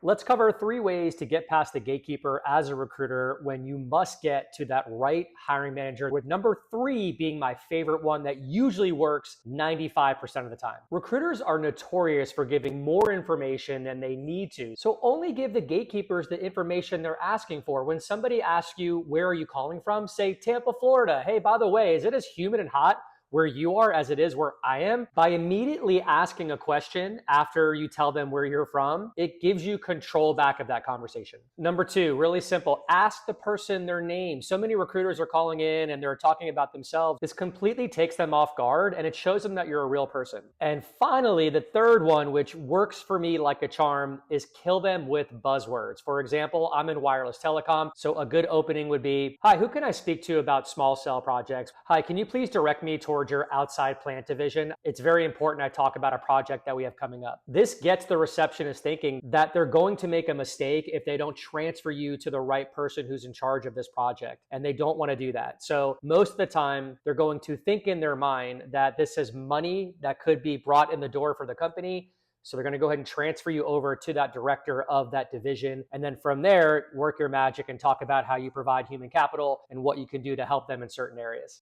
Let's cover 3 ways to get past the gatekeeper as a recruiter when you must get to that right hiring manager, with number 3 being my favorite one that usually works 95% of the time. Recruiters are notorious for giving more information than they need to, so only give the gatekeepers the information they're asking for. When somebody asks you, where are you calling from? Say Tampa, Florida. Hey, by the way, is it as humid and hot where you are as it is where I am? By immediately asking a question after you tell them where you're from, it gives you control back of that conversation. Number 2, really simple, ask the person their name. So many recruiters are calling in and they're talking about themselves. This completely takes them off guard and it shows them that you're a real person. And finally, the third one, which works for me like a charm, is kill them with buzzwords. For example, I'm in wireless telecom, so a good opening would be, hi, who can I speak to about small cell projects? Hi, can you please direct me towards your outside plant division? It's very important I talk about a project that we have coming up. This gets the receptionist thinking that they're going to make a mistake if they don't transfer you to the right person who's in charge of this project, and they don't want to do that. So most of the time, they're going to think in their mind that this is money that could be brought in the door for the company. So they're going to go ahead and transfer you over to that director of that division. And then from there, work your magic and talk about how you provide human capital and what you can do to help them in certain areas.